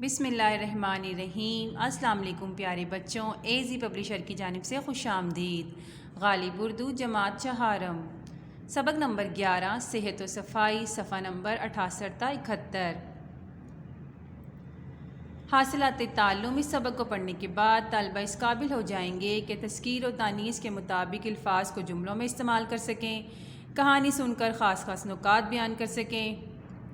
بسم اللہ الرحمن الرحیم۔ السلام علیکم پیارے بچوں، ایزی پبلشر کی جانب سے خوش آمدید۔ غالب اردو جماعت چہارم، سبق نمبر 11 صحت و صفائی، صفحہ نمبر 68 تا 71۔ حاصلات تعلم۔ اس سبق کو پڑھنے کے بعد طالبہ اس قابل ہو جائیں گے کہ تذکیر و تانیث کے مطابق الفاظ کو جملوں میں استعمال کر سکیں، کہانی سن کر خاص خاص نکات بیان کر سکیں،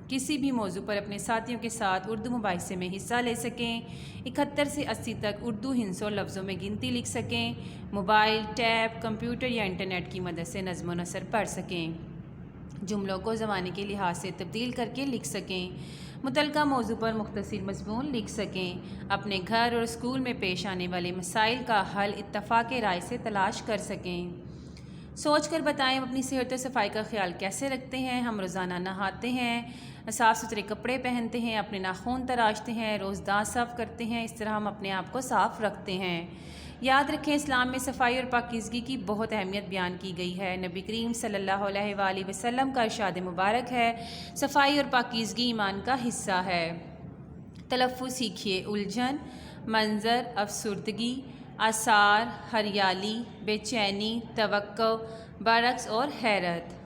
کسی بھی موضوع پر اپنے ساتھیوں کے ساتھ اردو مباحثے میں حصہ لے سکیں، 71 سے 80 تک اردو ہندسوں لفظوں میں گنتی لکھ سکیں، موبائل، ٹیب، کمپیوٹر یا انٹرنیٹ کی مدد سے نظم و نثر پڑھ سکیں، جملوں کو زمانے کے لحاظ سے تبدیل کر کے لکھ سکیں، متعلقہ موضوع پر مختصر مضمون لکھ سکیں، اپنے گھر اور اسکول میں پیش آنے والے مسائل کا حل اتفاق رائے سے تلاش کر سکیں۔ سوچ کر بتائیں ہم اپنی صحت و صفائی کا خیال کیسے رکھتے ہیں۔ ہم روزانہ نہاتے ہیں، صاف ستھرے کپڑے پہنتے ہیں، اپنے ناخن تراشتے ہیں، روز دانت صاف کرتے ہیں، اس طرح ہم اپنے آپ کو صاف رکھتے ہیں۔ یاد رکھیں، اسلام میں صفائی اور پاکیزگی کی بہت اہمیت بیان کی گئی ہے۔ نبی کریم صلی اللہ علیہ وآلہ وسلم کا ارشاد مبارک ہے، صفائی اور پاکیزگی ایمان کا حصہ ہے۔ تلفظ سیکھیے۔ الجھن، منظر، افسردگی، آثار، ہریالی، بے چینی، توقع، برعکس اور حیرت۔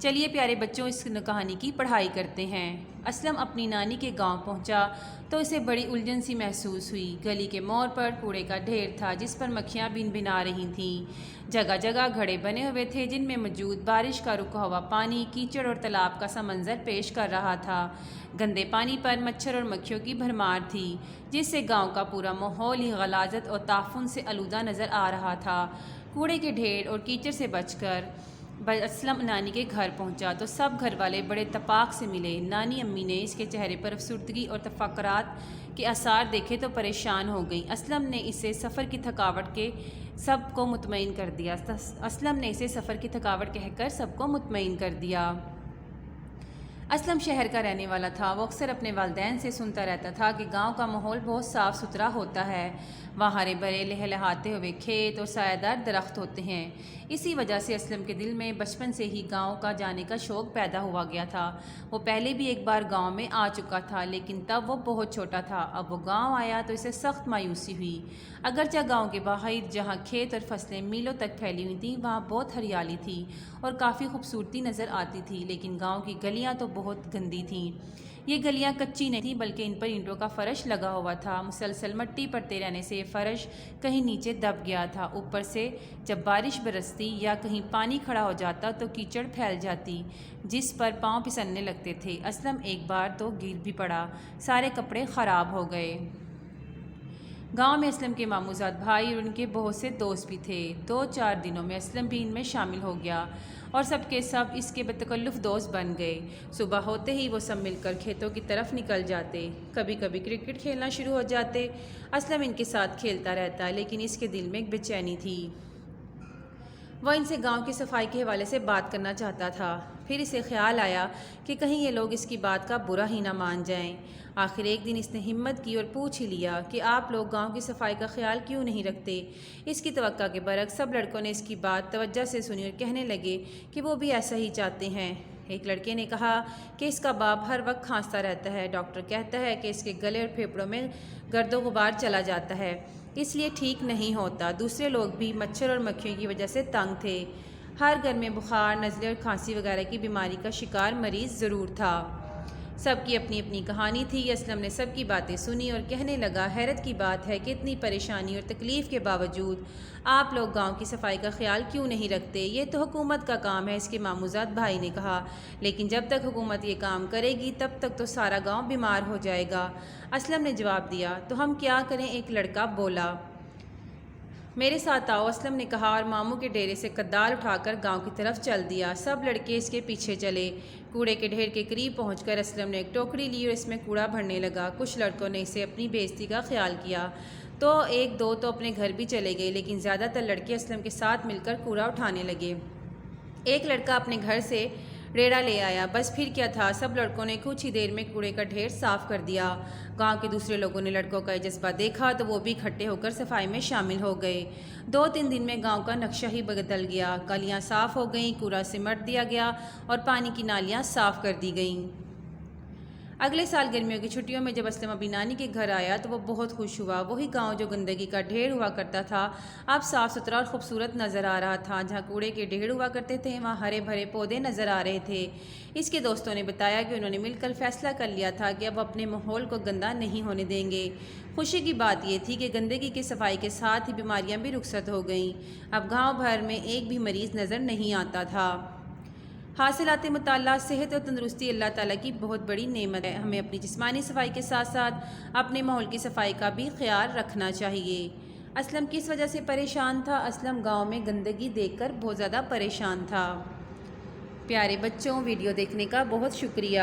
چلیے پیارے بچوں، اس کہانی کی پڑھائی کرتے ہیں۔ اسلم اپنی نانی کے گاؤں پہنچا تو اسے بڑی الجھن سی محسوس ہوئی۔ گلی کے موڑ پر کوڑے کا ڈھیر تھا جس پر مکھیاں بن بنا رہی تھیں۔ جگہ جگہ گھڑے بنے ہوئے تھے جن میں موجود بارش کا رکا ہوا پانی کیچڑ اور تالاب کا سا منظر پیش کر رہا تھا۔ گندے پانی پر مچھر اور مکھیوں کی بھرمار تھی جس سے گاؤں کا پورا ماحول ہی غلاظت اور تعفن سے آلودہ نظر آ رہا تھا۔ کوڑے کے ڈھیر اور کیچڑ سے بچ کر اسلم نانی کے گھر پہنچا تو سب گھر والے بڑے اتفاق سے ملے۔ نانی امی نے اس کے چہرے پر افسردگی اور تفکرات کے آثار دیکھے تو پریشان ہو گئیں۔ اسلم نے اسے سفر کی تھکاوٹ کے سب کو مطمئن کر دیا۔ اسلم شہر کا رہنے والا تھا۔ وہ اکثر اپنے والدین سے سنتا رہتا تھا کہ گاؤں کا ماحول بہت صاف ستھرا ہوتا ہے، وہاں ہرے بھرے لہلہاتے ہوئے کھیت اور سایہ دار درخت ہوتے ہیں۔ اسی وجہ سے اسلم کے دل میں بچپن سے ہی گاؤں کا جانے کا شوق پیدا ہوا گیا تھا۔ وہ پہلے بھی ایک بار گاؤں میں آ چکا تھا لیکن تب وہ بہت چھوٹا تھا۔ اب وہ گاؤں آیا تو اسے سخت مایوسی ہوئی۔ اگرچہ گاؤں کے باہر جہاں کھیت اور فصلیں میلوں تک پھیلی ہوئی تھیں وہاں بہت ہریالی تھی اور کافی خوبصورتی نظر آتی تھی، لیکن گاؤں کی گلیاں تو بہت گندی تھیں۔ یہ گلیاں کچی نہیں تھیں بلکہ ان پر اینٹوں کا فرش لگا ہوا تھا۔ مسلسل مٹی پڑتے رہنے سے یہ فرش کہیں نیچے دب گیا تھا۔ اوپر سے جب بارش برستی یا کہیں پانی کھڑا ہو جاتا تو کیچڑ پھیل جاتی جس پر پاؤں پھسلنے لگتے تھے۔ اسلم ایک بار تو گر بھی پڑا، سارے کپڑے خراب ہو گئے۔ گاؤں میں اسلم کے ماموزاد بھائی اور ان کے بہت سے دوست بھی تھے۔ 2-4 دنوں میں اسلم بھی ان میں شامل ہو گیا اور سب کے سب اس کے بتکلف دوست بن گئے۔ صبح ہوتے ہی وہ سب مل کر کھیتوں کی طرف نکل جاتے، کبھی کبھی کرکٹ کھیلنا شروع ہو جاتے۔ اسلم ان کے ساتھ کھیلتا رہتا لیکن اس کے دل میں ایک بے چینی تھی۔ وہ ان سے گاؤں کی صفائی کے حوالے سے بات کرنا چاہتا تھا، پھر اسے خیال آیا کہ کہیں یہ لوگ اس کی بات کا برا ہی نہ مان جائیں۔ آخر ایک دن اس نے ہمت کی اور پوچھ ہی لیا کہ آپ لوگ گاؤں کی صفائی کا خیال کیوں نہیں رکھتے؟ اس کی توقع کے برعکس سب لڑکوں نے اس کی بات توجہ سے سنی اور کہنے لگے کہ وہ بھی ایسا ہی چاہتے ہیں۔ ایک لڑکے نے کہا کہ اس کا باپ ہر وقت کھانستا رہتا ہے، ڈاکٹر کہتا ہے کہ اس کے گلے اور پھیپھڑوں میں گرد و غبار چلا جاتا ہے، اس لیے ٹھیک نہیں ہوتا۔ دوسرے لوگ بھی مچھر اور مکھیوں کی وجہ سے تنگ تھے۔ ہر گھر میں بخار، نزلے اور کھانسی وغیرہ کی بیماری کا شکار مریض ضرور تھا۔ سب کی اپنی اپنی کہانی تھی۔ اسلم نے سب کی باتیں سنی اور کہنے لگا، حیرت کی بات ہے کہ اتنی پریشانی اور تکلیف کے باوجود آپ لوگ گاؤں کی صفائی کا خیال کیوں نہیں رکھتے؟ یہ تو حکومت کا کام ہے، اس کے ماموزاد بھائی نے کہا، لیکن جب تک حکومت یہ کام کرے گی تب تک تو سارا گاؤں بیمار ہو جائے گا۔ اسلم نے جواب دیا، تو ہم کیا کریں؟ ایک لڑکا بولا۔ میرے ساتھ آؤ، اسلم نے کہا اور ماموں کے ڈیرے سے کدال اٹھا کر گاؤں کی طرف چل دیا۔ سب لڑکے اس کے پیچھے چلے۔ کوڑے کے ڈھیر کے قریب پہنچ کر اسلم نے ایک ٹوکری لی اور اس میں کوڑا بھرنے لگا۔ کچھ لڑکوں نے اسے اپنی بے عزتی کا خیال کیا تو ایک دو تو اپنے گھر بھی چلے گئے، لیکن زیادہ تر لڑکے اسلم کے ساتھ مل کر کوڑا اٹھانے لگے۔ ایک لڑکا اپنے گھر سے ریڑا لے آیا، بس پھر کیا تھا، سب لڑکوں نے کچھ ہی دیر میں کوڑے کا ڈھیر صاف کر دیا۔ گاؤں کے دوسرے لوگوں نے لڑکوں کا یہ جذبہ دیکھا تو وہ بھی اکٹھے ہو کر صفائی میں شامل ہو گئے۔ 2-3 دن میں گاؤں کا نقشہ ہی بدل گیا۔ گلیاں صاف ہو گئیں، کوڑا سمٹ دیا گیا اور پانی کی نالیاں صاف کر دی گئیں۔ اگلے سال گرمیوں کی چھٹیوں میں جب اسلم اپنی نانی کے گھر آیا تو وہ بہت خوش ہوا۔ وہی گاؤں جو گندگی کا ڈھیر ہوا کرتا تھا اب صاف ستھرا اور خوبصورت نظر آ رہا تھا۔ جہاں کوڑے کے ڈھیر ہوا کرتے تھے وہاں ہرے بھرے پودے نظر آ رہے تھے۔ اس کے دوستوں نے بتایا کہ انہوں نے مل کر فیصلہ کر لیا تھا کہ اب اپنے ماحول کو گندا نہیں ہونے دیں گے۔ خوشی کی بات یہ تھی کہ گندگی کی صفائی کے ساتھ ہی بیماریاں بھی رخصت ہو گئیں۔ اب گاؤں بھر میں ایک بھی مریض نظر نہیں آتا تھا۔ حاصلات مطالعہ صحت اور تندرستی اللہ تعالیٰ کی بہت بڑی نعمت ہے۔ ہمیں اپنی جسمانی صفائی کے ساتھ ساتھ اپنے ماحول کی صفائی کا بھی خیال رکھنا چاہیے۔ اسلم کس وجہ سے پریشان تھا؟ اسلم گاؤں میں گندگی دیکھ کر بہت زیادہ پریشان تھا۔ پیارے بچوں، ویڈیو دیکھنے کا بہت شکریہ۔